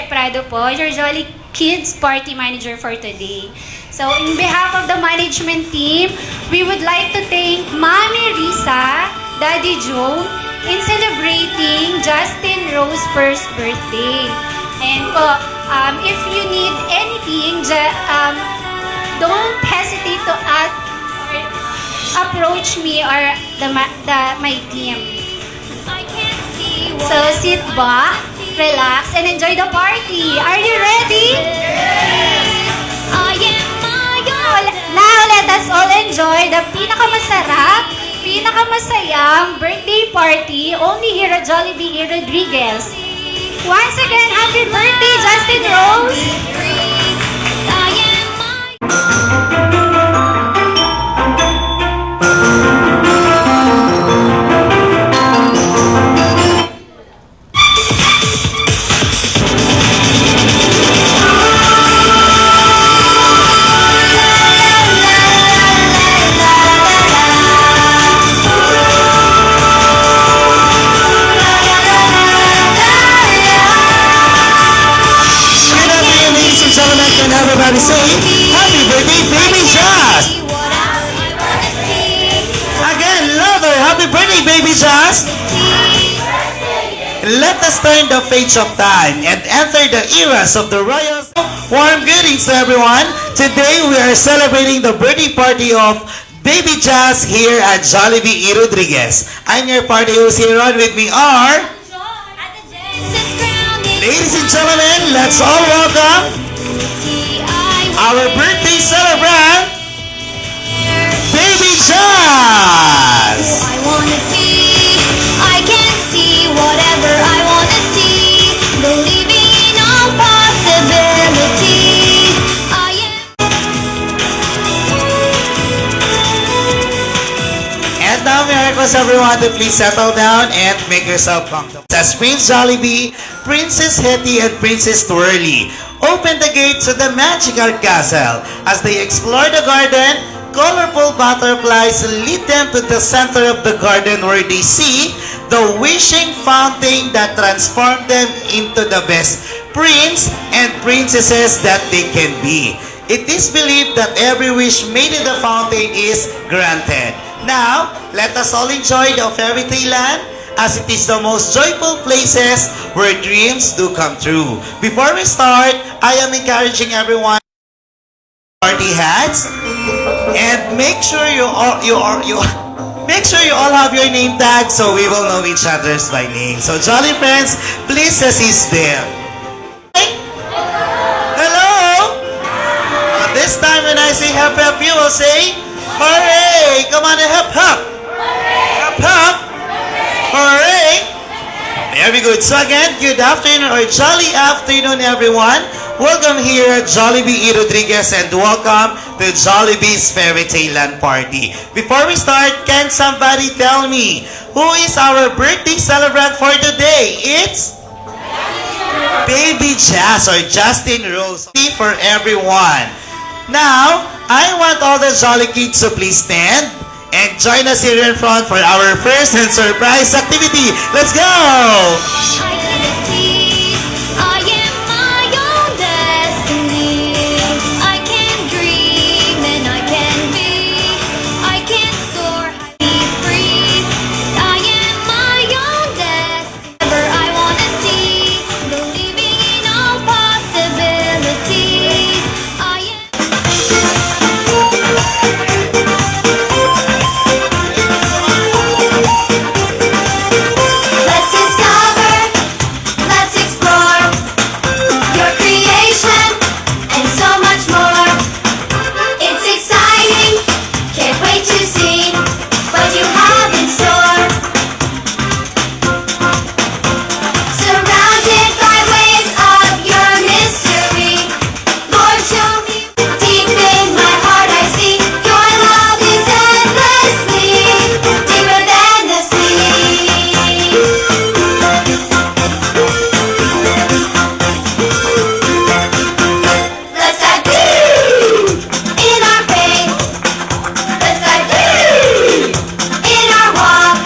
Prado po, your Jolly Kids Party Manager for today. So, in behalf of the management team, we would like to thank Mommy Risa, Daddy Joe, in celebrating Justin Rose's first birthday. And po, if you need anything, don't hesitate to approach me or my team. So, sit back, relax, and enjoy the party. Are you ready? Now, let us all enjoy the pinakamasarap, pinakamasayang birthday party only here at Jollibee Rodriguez. Once again, happy birthday, Justin Rose! Everybody say, happy birthday, baby Just! Again, louder, happy birthday, baby Just! Let us turn the page of time and enter the eras of the royals. Warm greetings to everyone. Today we are celebrating the birthday party of Baby Just here at Jollibee Rodriguez. I'm your party host here. On with me are... Ladies and gentlemen, let's all welcome our birthday celebrant, Baby Just! I wanna be, I can see whatever I wanna see, believing in all possibilities. I am. And now may I request everyone to please settle down and make yourself comfortable. As Prince Jollibee, Princess Hetty, and Princess Twirly open the gates to the magical castle. As they explore the garden, colorful butterflies lead them to the center of the garden where they see the wishing fountain that transformed them into the best prince and princesses that they can be. It is believed that every wish made in the fountain is granted. Now, let us all enjoy the fairy tale land, as it is the most joyful places where dreams do come true. Before we start, I am encouraging everyone party hats and make sure you all have your name tag so we will know each other's by name. So Jolly friends, please assist them. Hello. This time when I say hep hep, you will say hooray! Come on, hep hep. Hep hep. Hooray! Very good. So again, good afternoon or jolly afternoon, everyone. Welcome here at Jollibee Rodriguez and welcome to Jollibee's Fairy Tale Land Party. Before we start, can somebody tell me who is our birthday celebrant for today? It's Baby Just or Justin Rose. For everyone. Now, I want all the Jolly Kids to please stand and join us here in front for our first and surprise activity. Let's go! I can tease, I am my own destiny. I can dream and I can be. I can soar, be free. 'Cause I am my own destiny. Whatever I wanna see, believing in all possibilities. I am. Let's discover, let's explore your creation and so much more. It's exciting, can't wait to see what you have in store. Surrounded by waves of your mystery, Lord, show me deep in my heart. I see your love is endlessly deeper than the sea. Let's dive deep in our faith. Let's dive deep in our walk.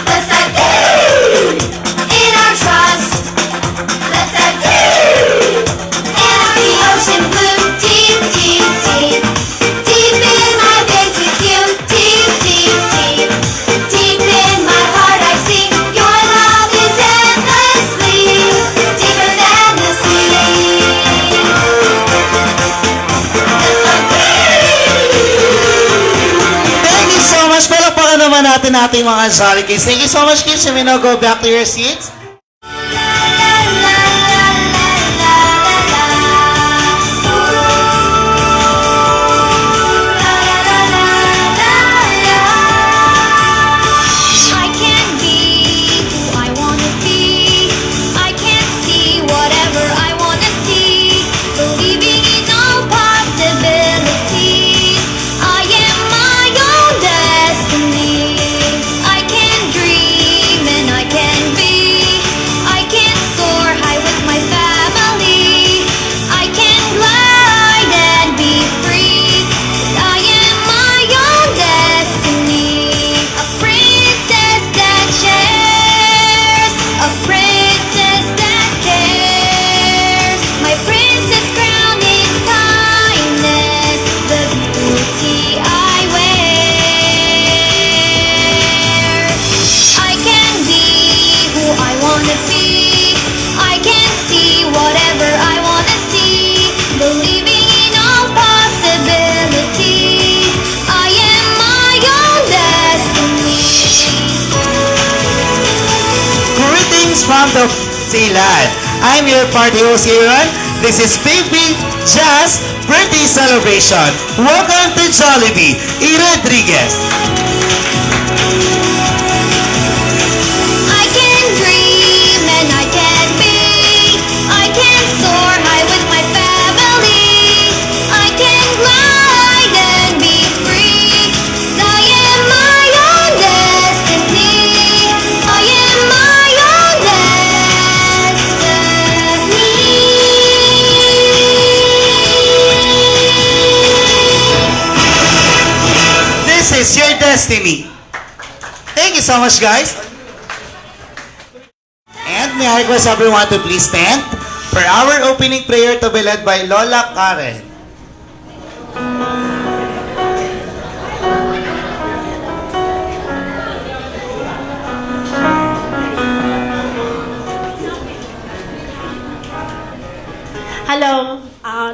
Let's dive deep in our trust. Let's dive deep in the ocean blue. Deep, deep, deep. Deep in my faith with you. Deep, deep, deep. Deep in my heart I see your love is endlessly deeper than the sea. Thank you so much. Palakpakan naman natin ating mga Jolly Kids. Thank you so much, kids. You may now go back to your seats. I can be who I wanna be. I can see whatever I wanna see. Believing in all possibilities. I am my own destiny. I can dream and I can be. I can soar high with my family. I can glide and be free. 'Cause I am my own destiny. A princess that shares, a princess that cares. My princess crown is kindness, the beauty I wear. I can be who I wanna be. I can see whatever I wanna see. Believing in all possibilities. I am my own destiny. Greetings from the Zealand. I'm your party host here. This is Baby Jazz birthday celebration. Welcome to Jollibee, E. Rodriguez. I can dream and I can be. I can soar high with my family. I can glide and be free. 'Cause I am my own destiny. I am my own destiny. This is your destiny. Thank you so much, guys. And may I request everyone to please stand for our opening prayer to be led by Lola Karen. Hello.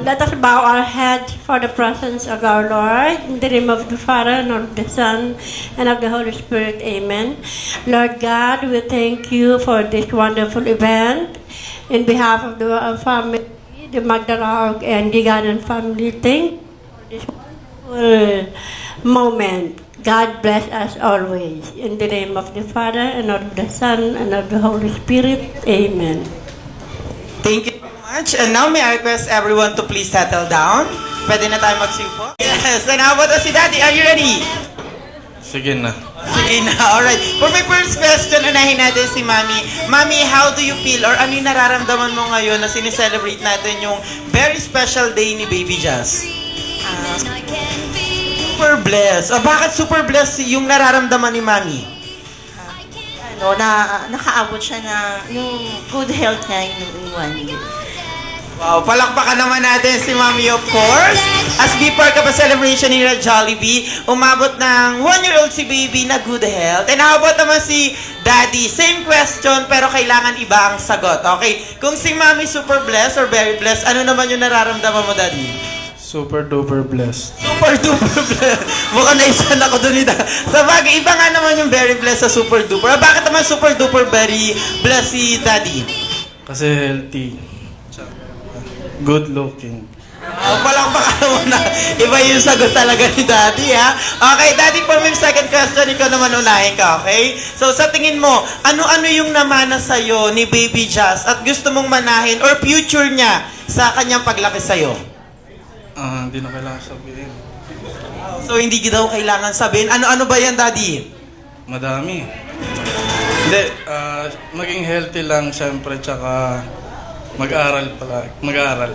Let us bow our heads for the presence of our Lord. In the name of the Father, and of the Son, and of the Holy Spirit. Amen. Lord God, we thank you for this wonderful event. In behalf of the family, the Magdalene and the Garden family, thank you for this wonderful moment. God bless us always. In the name of the Father, and of the Son, and of the Holy Spirit. Amen. Thank you so much. And now may I request everyone to please settle down. Pwede na tayo magsipo? Yes. And how about si Daddy? Are you ready? Sige na. Sige na. Alright. For my first question, unahin natin si Mami. Mami, how do you feel or ano yung nararamdaman mo ngayon na sineselebrate natin yung very special day ni Baby Jazz? I can be. Super blessed. O bakit super blessed yung nararamdaman ni Mami? Nakaabot siya na yung good health niya in 1 year. Wow, palakpakan naman natin si Mami, of course. As be part of a celebration ni Jollibee, umabot ng 1-year-old si baby na good health. And how about naman si Daddy? Same question, pero kailangan iba ang sagot. Okay, kung si Mami super blessed or very blessed, ano naman yung nararamdaman mo, Daddy? Super duper blessed. Super duper blessed. Mukhang naisan ako dun ita. Sa bagay, iba nga naman yung very blessed sa super duper. Bakit naman super duper very blessed si Daddy? Kasi healthy. Tsaka good looking. Oh, palakpakan naman na. Iba yung sagot talaga ni Daddy, ha? Okay, Daddy, for my second question, ikaw naman unahin ka, okay? So, sa tingin mo, ano-ano yung namana sa'yo ni Baby Jazz at gusto mong manahin or future niya sa kanyang paglaki sa'yo? Hindi na kailangan sabihin. So, hindi daw kailangan sabihin. Ano-ano ba yan, Daddy? Madami. Hindi, maging healthy lang syempre, tsaka mag-aral pala. Mag-aral.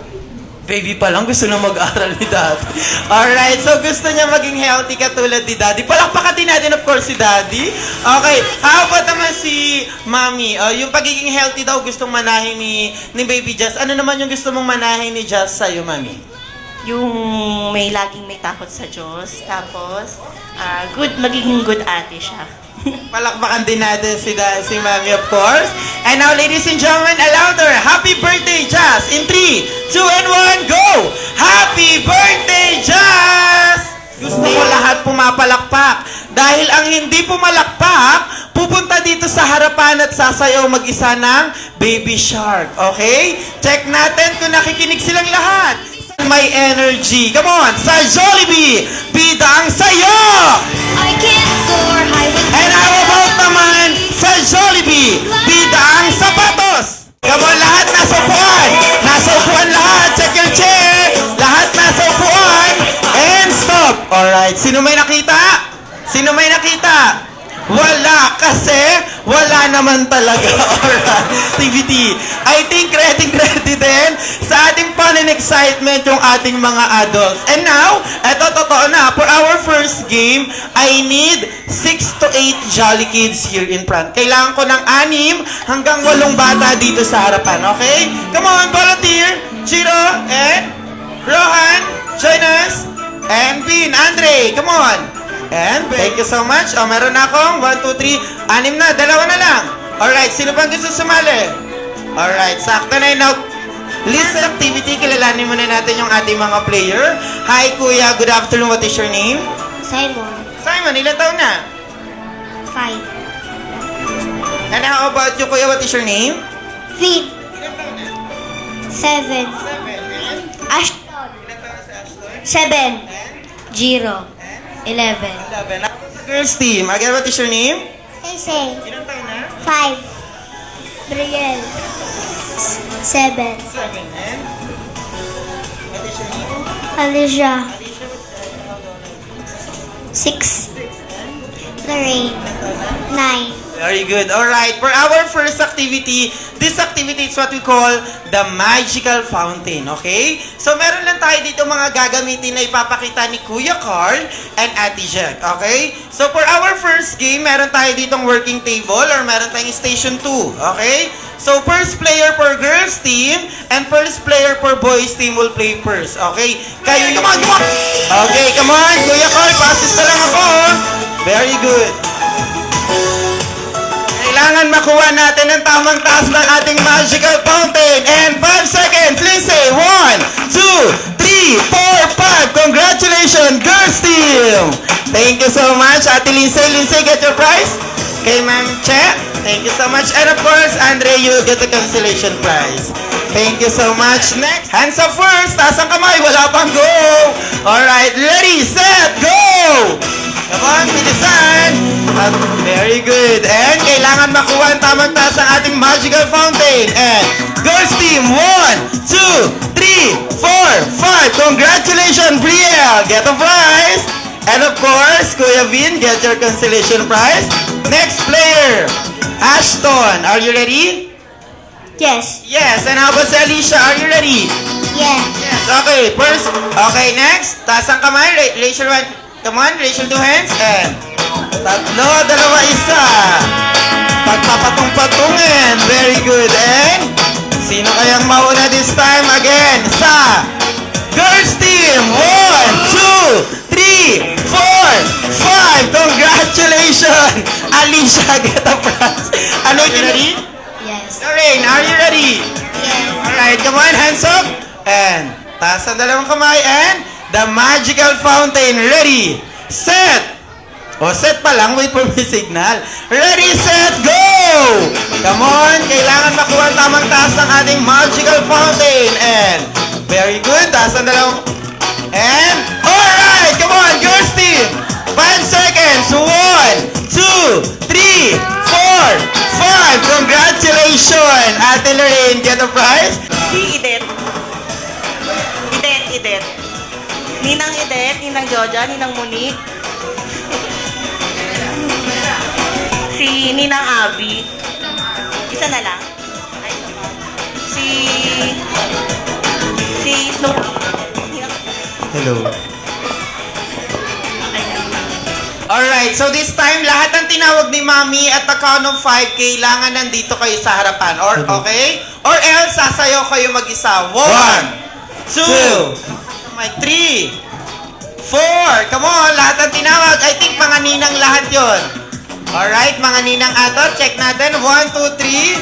Baby pa lang, gusto na mag-aral ni Daddy. Alright, so gusto niya maging healthy katulad ni Daddy. Palakpakan din natin, of course, si Daddy. Okay, how about naman si Mami? Yung pagiging healthy daw gustong manahin ni Baby Jazz. Ano naman yung gusto mong manahin ni Jazz sa'yo, Mami? Yung laging may takot sa Diyos. Tapos, magiging good ate siya. Palakpakan din natin si Mami, of course. And now, ladies and gentlemen, louder. Happy birthday, Jazz! In 3, 2, and 1, go! Happy birthday, Jazz! Gusto ko lahat pumapalakpak. Dahil ang hindi pumalakpak, pupunta dito sa harapan at sasayaw mag-isa ng Baby Shark. Okay? Check natin kung nakikinig silang lahat. May energy. Come on! Sa Jollibee, bida ang sayo! I can soar high with my And how about naman sa Jollibee, bida ang sapatos! Come on, lahat nasa upuan! Nasa upuan lahat! Check your chair! Lahat nasa upuan! And stop! Alright, sino may nakita? Sino may nakita? Wala, kasi wala naman talaga. Alright, activity. I think ready din sa ating fun and excitement yung ating mga adults. And now, eto totoo na, for our first game, I need 6 to 8 Jolly Kids here in front. Kailangan ko ng 6 hanggang 8 bata dito sa harapan, okay? Come on, volunteer! Chiro and Rohan, join us! And Vin, Andre, come on! And thank you so much. Meron na akong 1, 2, 3, 6 na. 2 na lang. Alright, sino pang gusto sumali? Alright, sakto na yun. Now, list activity. Kilalanin muna natin yung ating mga player. Hi, Kuya. Good afternoon. What is your name? Simon, Simon, ilan taon na? 5. And how about you, Kuya? What is your name? Vic, Ilan taon na? 7. 7. And? Ashton, Ilan taon na si Ashton? 7. Jiro, 11. 11. Girls team. Again, what is your name? Sensei, Ilan taon na? 5. Brielle, 7. 7. And? What is your name? Alicia, 6. Lorraine, 9. Very good. Alright, for our first activity, this activity is what we call the magical fountain, okay? So, meron lang tayo dito mga gagamitin na ipapakita ni Kuya Carl and Ate Jack, okay? So, for our first game, meron tayo ditong working table or meron tayong station 2, okay? So, first player for girls team and first player for boys team will play first, okay? Kayo, come on, come on! Okay, come on, Kuya Carl, passes na lang ako. Very good. Kailangan makuha natin ang tamang taas ng ating magical fountain. And 5 seconds. Lindsay, 1, 2, 3, 4, 5. Congratulations, girls team. Thank you so much, Ate Lindsay. Lindsay, get your prize. Okay, Ma'am Che. Thank you so much. And of course, Andre, you get the consolation prize. Thank you so much. Next, hands up first. Taas ang kamay. Wala pang go. Alright, ready, set, go. Come on, bilisan. Very good. And kailangan makuha ang tamang taas ng ating magical fountain. And girls team, 1, 2, 3, 4, 5. Congratulations, Brielle. Get a prize. And of course, Kuya Vin, get your consolation prize. Next player, Ashton. Are you ready? Yes. Yes. And how about si Alicia? Are you ready? Yeah. Yes. hands. Okay, first. Okay, next. Taas ang kamay. Raise your one. Come on, raise your 2 hands. And tatlo, dalawa, isa. Pagpapatong-patungin. Very good. And sino kayang mauna this time? Again, sa girls team. 1, 2, 3, 4, 5. Congratulations. Alicia, get a prize. Ano, you ready? Yes. Lorraine, are you ready? Yes. Alright, come on, hands up. And taas ang dalawang kamay. And the magical fountain. Ready, set. O, set pa lang. Wait for my signal. Ready, set, go! Come on, kailangan makuha ang tamang taas ng ating magical fountain. And very good. Taas ang dalawang. And alright, come on, girls team. 5 seconds. 1, 2, 3, 4, 5. Congratulations. Ate Lorraine, get a prize. Si Idet. Idet. Ninang Idet, Ninang Joja, Ninang Monique. Si Ninang Abby. Isa na lang. Ay, isa pa. Si Snow. Hello. Alright, so this time, lahat ng tinawag ni Mami at the count of 5, kailangan nandito kayo sa harapan. Or, okay? Or else, sasayaw kayo mag-isa. 1, 2, 3, 4. Come on, lahat ng tinawag. I think mga ninang lahat yon. Alright, mga ninang ato. Check natin. 1, 2, 3,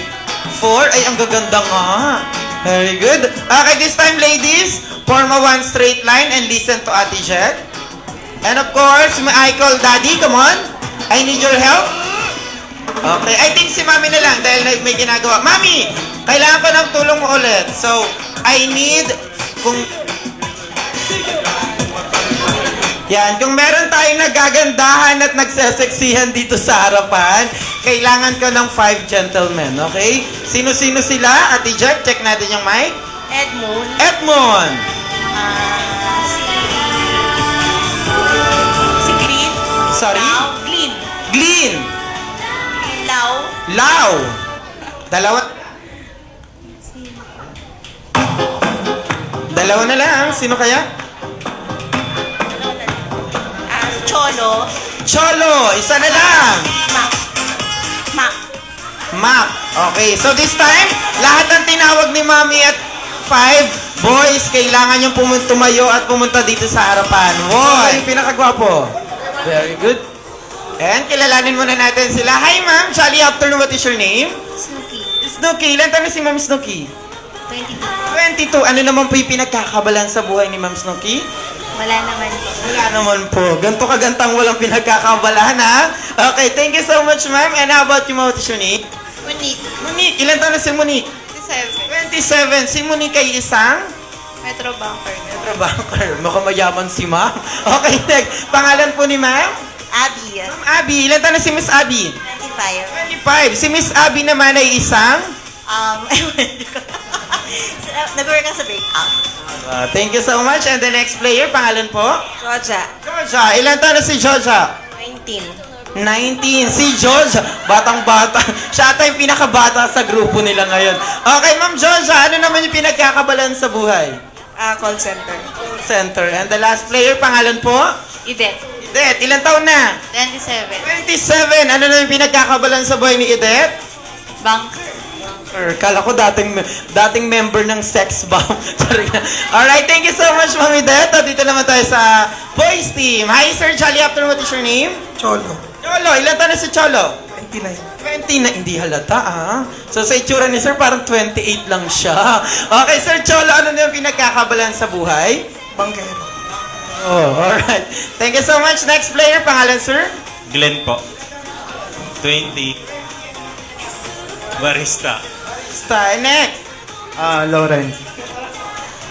4. Ay, ang gaganda nga. Very good. Okay, this time, ladies, form a 1 straight line and listen to Ate Jet. And of course, I call Daddy. Come on. I need your help. Okay, I think si Mami na lang dahil may ginagawa. Mami, kailangan ko ng tulong mo ulit. So, I need kung yan, kung meron tayong nagagandahan at nagseseksihan dito sa harapan, kailangan ko ng 5 gentlemen, okay? Sino-sino sila? Ate Jack, check natin yung mic. Edmund. Edmond. Si Green. Sorry? Lau. Glyn. Glyn. Lau. Lau. Dalawa na lang. Sino kaya? Cholo. Cholo. Isa na lang. Mac. Mac. Okay, so this time, lahat ng tinawag ni Mami at 5 boys, kailangan yung tumayo at pumunta dito sa harapan. Boy, pinakagwapo. Very good. And kilalanin muna natin sila. Hi, ma'am. Jolly afternoon. What is your name? Snooki. Snooki. Ilan taon na si Ma'am Snooki? 22. 22. Ano naman po yung pinagkakabalan sa buhay ni Ma'am Snooki? Wala naman po. Wala naman po. Ganto kagantang walang pinagkakabalahan, ha? Okay, thank you so much, ma'am. And how about you, ma'am? What is your name? Monique. Monique. Ilan taon na si Monique? 27. Si Monique ay isang? Metro Banker. Metro Banker. Mukhang mayaman si ma'am. Okay, next. Pangalan po ni ma'am? Abby. Ma'am Abby. Ilan taon na si Miss Abby? 25. 25. Si Miss Abby naman ay isang? Nag-work ka sa breakout. Thank you so much. And the next player, pangalan po? Georgia. Georgia. Ilan taon na si Georgia? 19. 19. Si Georgia, batang-bata. Siya ata yung pinakabata sa grupo nila ngayon. Okay, Ma'am Georgia, ano naman yung pinagkakabalan sa buhay? Call center. Center. And the last player, pangalan po? Idet. Idet. Ilan taon na? 27. 27. Ano na yung pinagkakabalan sa buhay ni Idet? Banker. Kala ko dating member ng sex bomb. Alright, thank you so much, Ma'am Idet. Dito naman tayo sa boys team. Hi, Sir Jolly Afternoon. What is your name? Cholo. Cholo. Ilan taon na si Cholo? 29. 20 na, hindi halata ah. So sa itsura ni Sir, parang 28 lang siya. Okay, Sir Cholo, ano na yung pinagkakabalan sa buhay? Bangkero. Oh, alright. Thank you so much. Next player, pangalan, Sir? Glenn po. 20. Barista. Style next. Lawrence.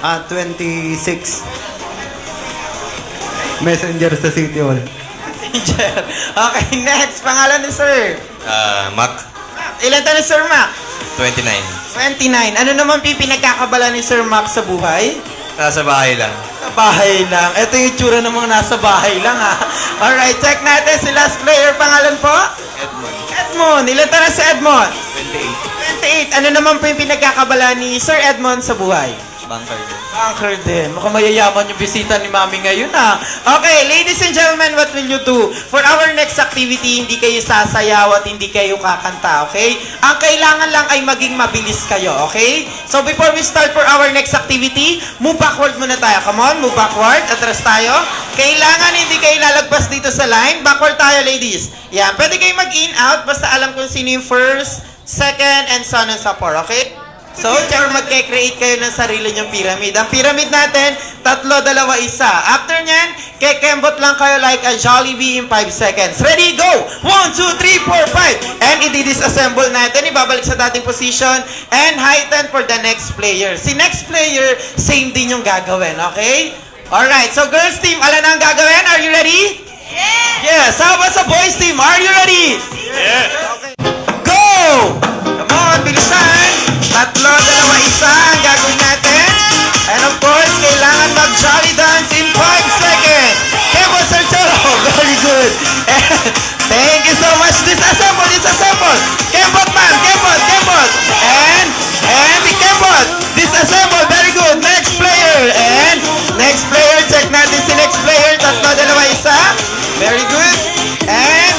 26. Messenger sa City Hall. Teacher. Okay, next. Pangalan ni Sir? Mac. Ilan taon ni Sir Mac? 29. 29. Ano naman pinagkakabalan ni Sir Mac sa buhay? Nasa bahay lang. Sa bahay lang. Ito yung itsura ng mga nasa bahay lang, ha? Alright, check natin si last player. Pangalan po? Edmond. Edmond. Ilan taon na si Edmond? 28. 28. Ano naman po yung pinagkakabalan ni Sir Edmond sa buhay? Bunker din. Bunker din. Mukhang mayayaman yung bisita ni Mami ngayon, ha? Okay, ladies and gentlemen, what will you do? For our next activity, hindi kayo sasayaw at hindi kayo kakanta, okay? Ang kailangan lang ay maging mabilis kayo, okay? So before we start for our next activity, move backward muna tayo. Come on, move backward. Atras tayo. Kailangan hindi kayo lalagpas dito sa line. Backward tayo, ladies. Yan. Pwede kayo mag-in, out. Basta alam kung sino yung first, second, and so on and so forth, okay? So, tsaka magke-create kayo ng sarili nyong pyramid. Ang pyramid natin, 3, 2, 1. After nyan, kekembot lang kayo like a Jollibee in 5 seconds. Ready, go! 1, 2, 3, 4, 5. And i-disassemble natin. Ibabalik sa dating position. And heighten for the next player. Si next player, same din yung gagawin, okay? Alright, so girls team, alam na ang gagawin? Are you ready? Yes! How about sa boys team? Are you ready? Okay. Go! Come on, bilisan! 3, 2, 1 ang gagawin natin. And of course, kailangan mag-jolly dance in 5 seconds. Kemo, Sir Choro. Very good. And thank you so much. Disassemble, disassemble. Kembot, man. Kembot, kembot. And kembot. Disassemble. Very good. Next player. And next player. Check natin si next player. 3, 2, 1. Very good. And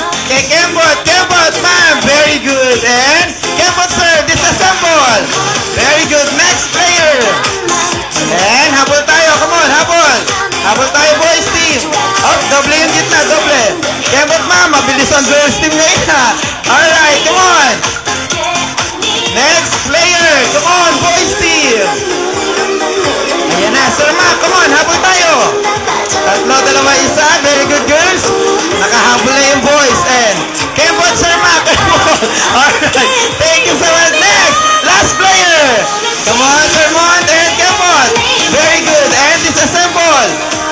kembot, kembot, man. Very good. And kembot, sir. Disassemble. Very good. Next player. And habol tayo. Come on, habol. Habol tayo, boys team. Oh, doble yung gitna, doble. Kembot, ma'am. Mabilis ang girls team ngayon, ha. Alright, come on. Next player. Come on, boys team. Ayan na, Sir Ma. Come on, habol tayo. 3, 2, 1. Very good, girls. Nakahabol na yung boys. And kembot, Sir Ma. Alright. Thank you so much. Next. Last player. Come on, Sir Mon. And kembot. Very good. And disassemble.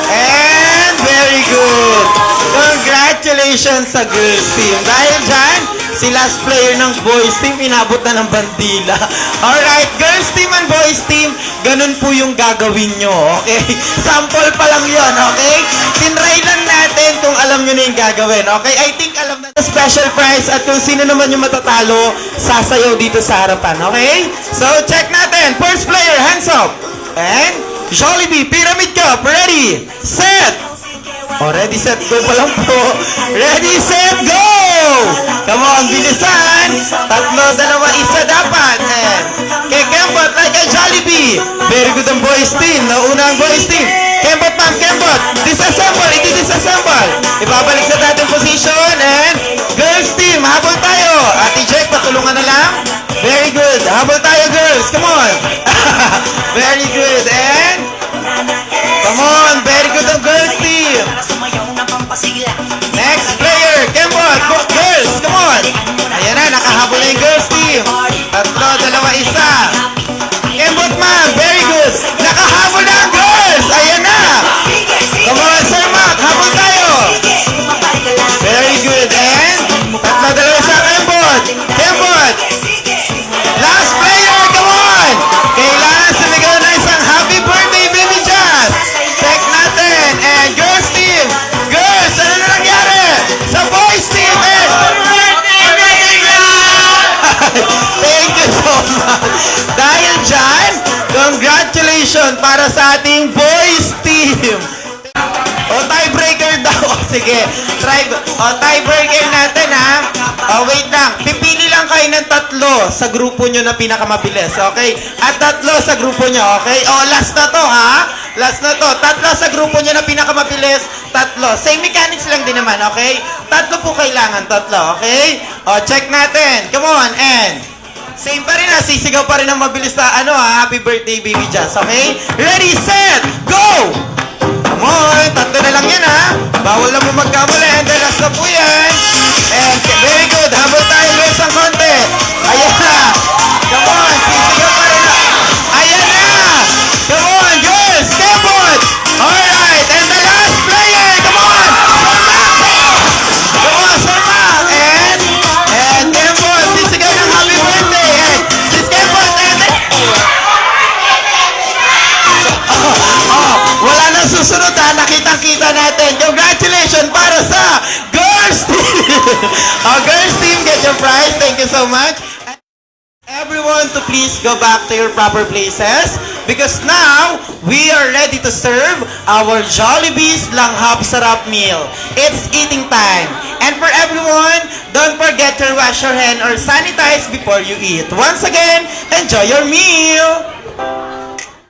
And very good. Congratulations sa girls team. Dahil dyan, si last player ng boys team, inabot na ng bandila. Alright, girls team and boys team, ganun po yung gagawin nyo, okay? Sample pa lang yon, okay? Tinry lang natin kung alam nyo na yung gagawin, okay? I think alam na special prize at kung sino naman yung matatalo, sasayaw dito sa harapan, okay? So, check natin. First player, hands up. And, Jollibee, Pyramid Cup, ready, set. Oh, ready, set, go pa lang po. Ready, set, go! Come on, bilisan. 3, 2, 1 dapat. And kembot like a Jollibee. Very good ang boys team. Nauna ang boys team. Kembot, ma'am, kembot. Disassemble, disassemble. Ibabalik sa dating position. And girls team, habol tayo. Ate Jack, patulungan na lang. Very good. Habol tayo, girls. Come on. Very good. And come on, very good ang girls team. Next player, Kembot, girls, come on. Ayan na, nakahabol na yung girls team. 3, 2, 1. Kembot, ma'am, very good. Nakahabol na ang girls. Ayan na. Come on, Sir Mac, habol tayo. Very good. And 3, 2, 1, Kembot. Kembot. Last player, come on. Kailangan sumigaw na isang happy birthday, baby Jazz. Check natin. And girls team. Girls, ano na nangyari? Sa boys team. And thank you so much. Dahil dyan, congratulations para sa ating boys team. O, tiebreaker daw. O, sige. Tiebreaker natin, ha? O, wait lang. Pipili lang kayo ng 3 sa grupo nyo na pinakamabilis, okay? At 3 sa grupo nyo, okay? O, last na to, ha? Last na to. 3 sa grupo nyo na pinakamabilis. 3. Same mechanics lang din naman, okay? 3 po kailangan, 3, okay? O, check natin. Come on, and same pa rin, ha? Sisigaw pa rin ang mabilis na, happy birthday, baby Jazz, okay? Ready, set, go! Come on, 3 na lang yan, ha? Bawal na mo magkamali. And then, last na po yan. And very good. Habol tayo, girls, ang konti. Ayan na. Come on, sisigaw pa rin na. Ayan na. Come on, girls, Kembot. Alright, and the last player. Come on, Sir Mac. Come on, Sir Mac. And Kembot, sisigaw ng happy birthday. And this Kembot, and wala nang susunod, ha? Nakitang-kita natin. Congratulations para sa girls team. Girls team, get your prize. Thank you so much. Everyone everyone to please go back to your proper places because now we are ready to serve our Jollibee's Langhap Sarap meal. It's eating time. And for everyone, don't forget to wash your hand or sanitize before you eat. Once again, enjoy your meal!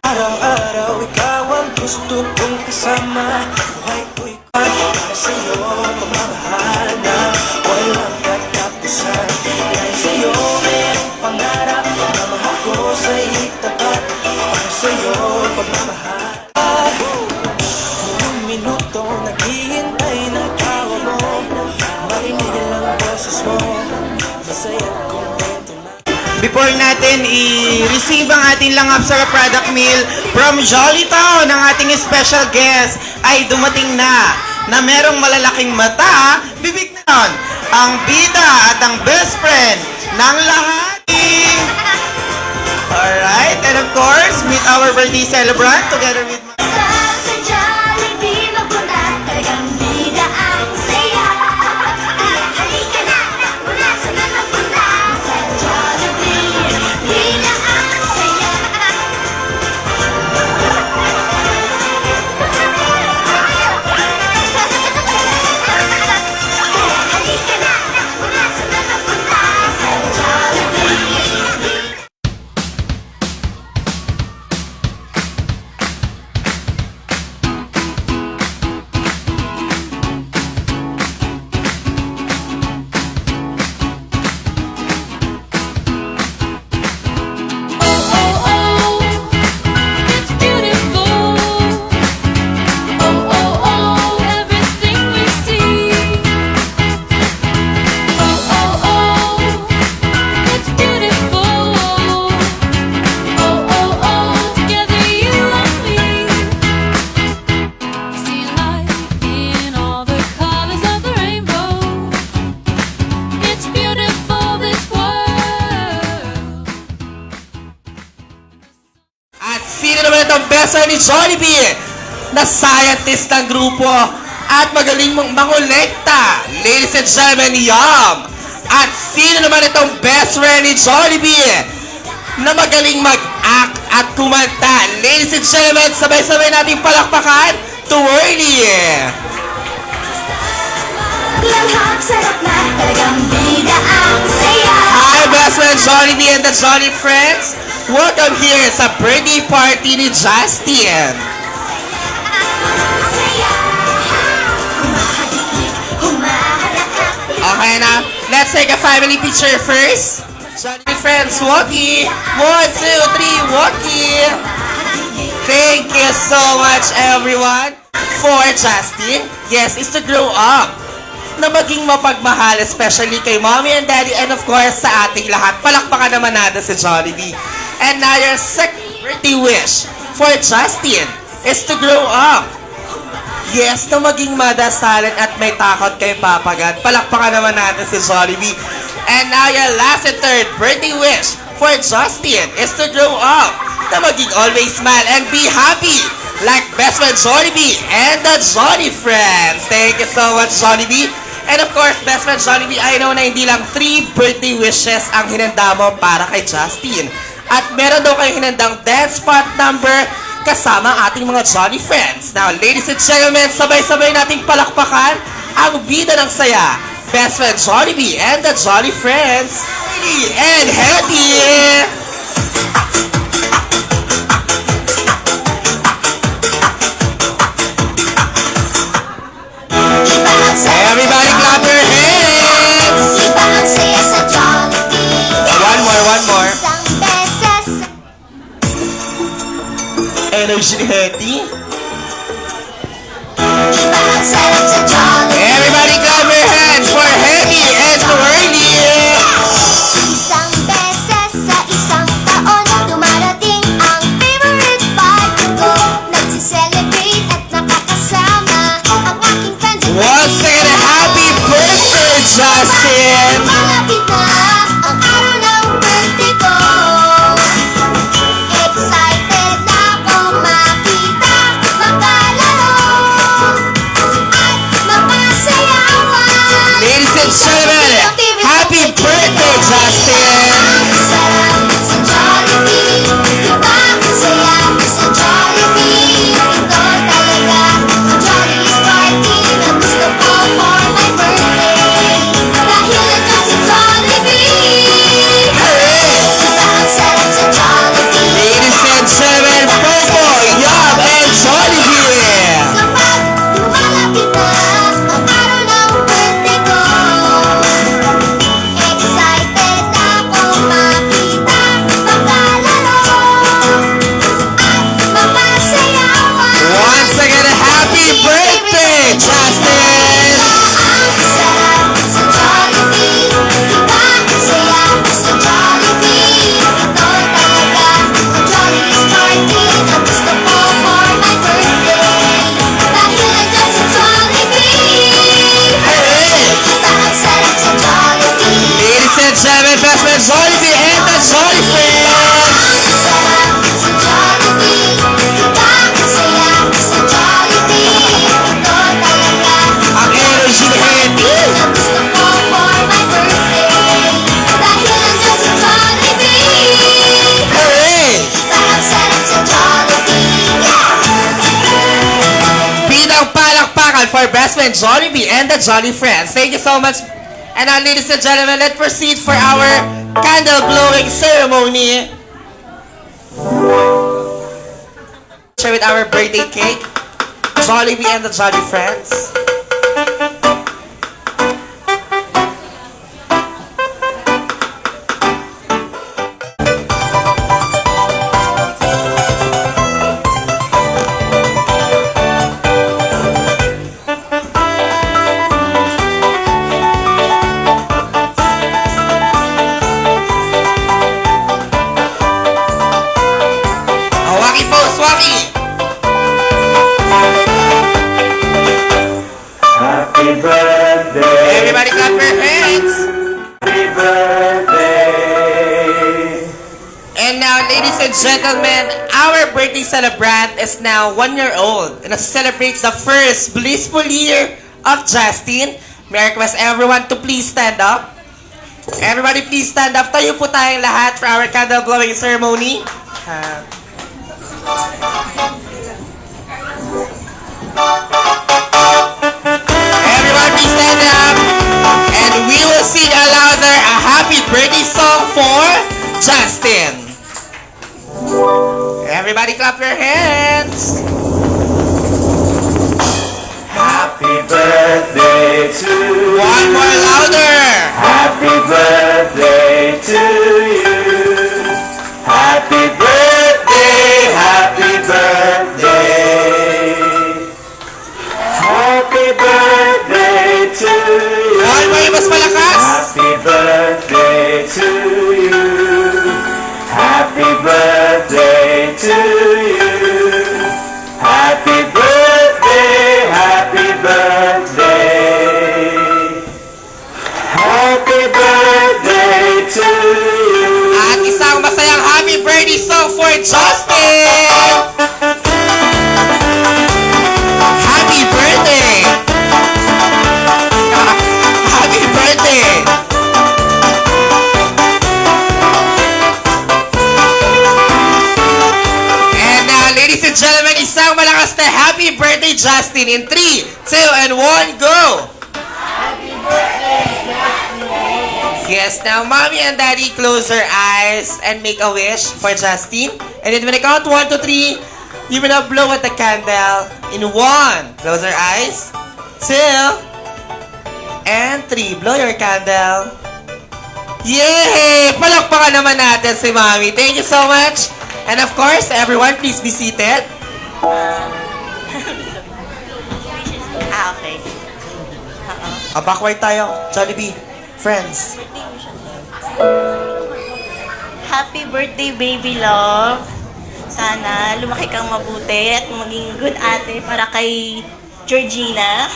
Araw-araw ikaw ang gusto kong kasama. Buhay ko'y para sa'yo, pagmamahal na walang katapusan. Dahil sa'yo mayroong pangarap na mahal ko sa'yo'y tapat. Para sa'yo, pagmamahal. Noong minuto naghihintay ng tawa mo, marinig lang boses mo, masaya't kontento na. Before natin i-receive ang ating Langhap Sarap product meal from Jollytown, ang ating special guest ay dumating na merong malalaking mata, bibig na nun, ang bida at ang best friend ng lahat. Alright, and of course, meet our birthday celebrant together with Sa Jollibee magpunta, talagang bida ang saya. Halika na, mula sa na magpunta. Sa Jollibee, bida ang saya. Halika na, mula sa na magpunta. Sa Jollibee. It's beautiful. Everything we see. It's beautiful. Together you and me. See life in all the colors of the rainbow. It's beautiful, this world. At sino naman itong best friend ni Jollibee na scientist ng grupo at magaling mong mangolekta? Ladies and gentlemen, Yum! At sino naman itong best friend ni Jollibee na magaling mag-act at kumanta? Ladies and gentlemen, sabay-sabay natin palakpakan, Twirly! Langhap sarap na, talagang bida ang saya. Hi, best friend Jollibee and the Jolly Friends! Welcome here sa birthday party ni Justin! Okay na, let's take a family picture first. Jollibee Friends, walkie! 1, 2, 3, walkie! Thank you so much, everyone, for Justin. Yes, is to grow up. Na maging mapagmahal, especially kay mommy and daddy, and of course, sa ating lahat. Palakpakan naman natin si Jollibee. And now, your second birthday wish for Justin is to grow up. Yes, na maging madasalan at may takot kay Papa God. Palakpakan naman natin si Jollibee. And now, your last and third birthday wish for Justin is to grow up. Na maging always smile and be happy. Like best friend Jollibee and the Jolly Friends. Thank you so much, Jollibee. And of course, best friend Jollibee, I know na hindi lang 3 birthday wishes ang hinanda mo para kay Justin. At meron daw kayong hinandang dance part number kasama ang ating mga Jolly Friends. Now, ladies and gentlemen, sabay-sabay nating palakpakan ang bida ng saya. Best friend Jollibee and the Jolly Friends. Ready and happy! Everybody clap your hands! Iba ang saya sa Jollibee. One more. Isang beses. Energy ni Hetty. Iba ang sarap sa Jollibee. Everybody clap your hands for Hetty and Twirly! Isang beses sa isang taon, dumarating ang favorite party ko. Nagsiselebrate at nakakasama ang aking friends and Once again, happy birthday, Justin! malapit na ang araw ng birthday ko. Excited na akong makita, makalaro at Justin! Sa Jollibee, iba ang saya sa Jollibee. Ito talaga ang jolliest party na gusto ko for my birthday. Dahil nandiyan sa Jollibee, iba ang sarap sa Jollibee. Ladies and gentlemen, Best Man Jollibee and the Jolly Friends! Sarap sa Jollibee, iba ang saya sa Jollibee. Ito talaga Ang energy heavy! na gusto ko for my birthday. Dahil nandiyan sa Jollibee, Hooray! iba ang sarap sa Jollibee. Bidang palakpakan for Best Man Jollibee and the Jolly Friends. Thank you so much. And now, ladies and gentlemen, let's proceed for our candle blowing ceremony. Share with our birthday cake, Jollibee and the Jolly Friends. Oh, Waki pose, Waki! Happy birthday, Everybody clap your hands! happy birthday. And now, ladies and gentlemen, our birthday celebrant is now 1 year old and celebrates the first blissful year of Justin. May I request everyone to please stand up. Everybody please stand up. Tayo po tayong lahat for our candle blowing ceremony. Everyone please stand up. And we will sing louder a happy birthday song for Justin. Everybody clap your hands. Happy birthday to you. One more louder. Happy birthday to you. Happy birthday, happy birthday. Happy birthday to you. One more, mas malakas. Happy birthday to you. Happy birthday to you. Happy birthday, happy birthday. Happy birthday to you. At isang masayang happy birthday song for Justin. Happy birthday. Happy birthday. And now, ladies and gentlemen, isang malakas na happy birthday, Justin. In 3, 2, and 1, go! Yes, now, mommy and daddy, close your eyes and make a wish for Justin. And then when I count 1, 2, 3, you will now blow at the candle in 1. Close your eyes. 2. And 3. Blow your candle. Yay! Palakpakan naman natin si mommy. Thank you so much. And of course, everyone, please be seated. Okay. Backward tayo. Jollibee. Friends. Happy birthday, baby love. Sana lumaki kang mabuti at maging good ate para kay Georgina.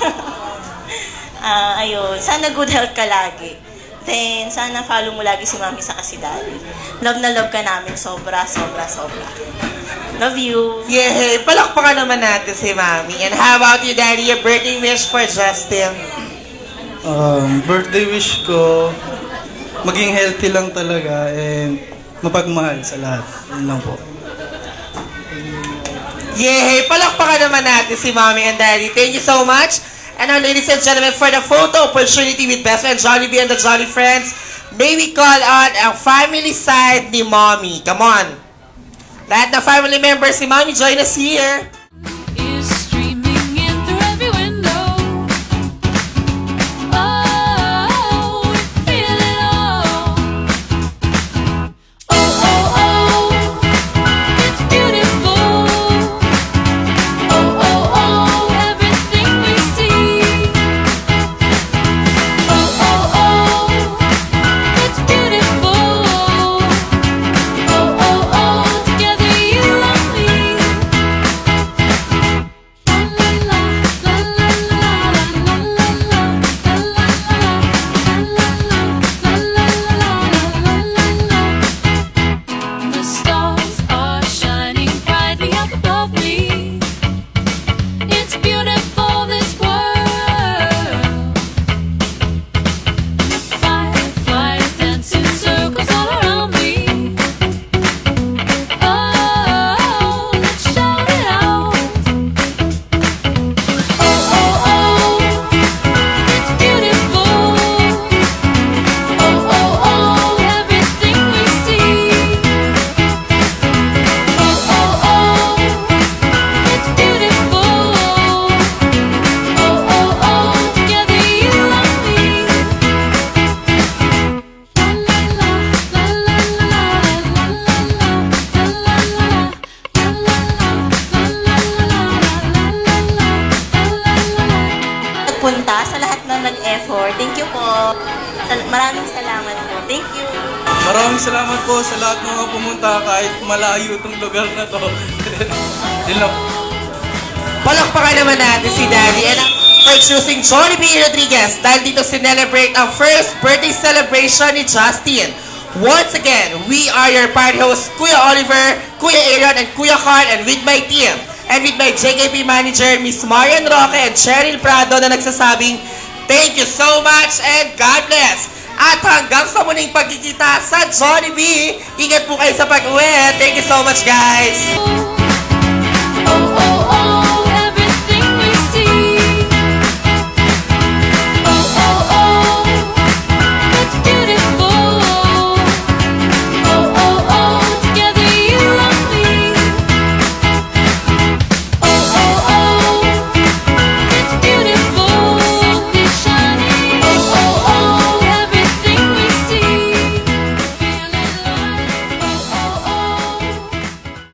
Ayun, sana good health ka lagi. Then, sana follow mo lagi si mami sa si daddy. Love na love ka namin. Sobra, sobra, sobra. Love you. Yay! Palakpakan naman natin si mami. And how about you, daddy? Your birthday wish for Justin? Birthday wish ko, maging healthy lang talaga and mapagmahal sa lahat. Yun lang po. Yay! Palakpakan naman natin si mommy and daddy. Thank you so much. And now, ladies and gentlemen, for the photo opportunity with Best Man Jollibee and the Jolly Friends, may we call on ang family side ni mommy. Come on. Lahat ng family members ni mommy, join us here. is streaming in through every window. Oh, we feel it all. Oh, oh, oh, it's beautiful. Oh, oh, oh, everything we see. It's beautiful, this world. Fireflies dance in circles all around me. Oh, let's shout it out. Oh, oh, oh, it's beautiful. Oh, oh, oh, everything we see. Oh, oh, oh, it's beautiful. Oh, oh, oh, together you and me. La la la, la la la la, la la la, la la la, Nagpunta sa lahat na nag-effort. Thank you po. Maraming salamat po. Thank you. Maraming salamat po sa lahat ng mga pumunta kahit malayo itong lugar na to. Yun lang. Palakpakan naman natin si Daddy and for choosing Jollibee Rodriguez dahil dito celebrate ang first birthday celebration ni Justin. Once again, we are your party hosts, Kuya Oliver, Kuya Aaron, and Kuya Carl, and with my team, and with my JKP manager, Miss Marian Roque and Cheryl Prado na nagsasabing, thank you so much and God bless! At hanggang sa muling pagkikita sa Jollibee, ingat po kayo sa pag-uwi. Thank you so much, guys!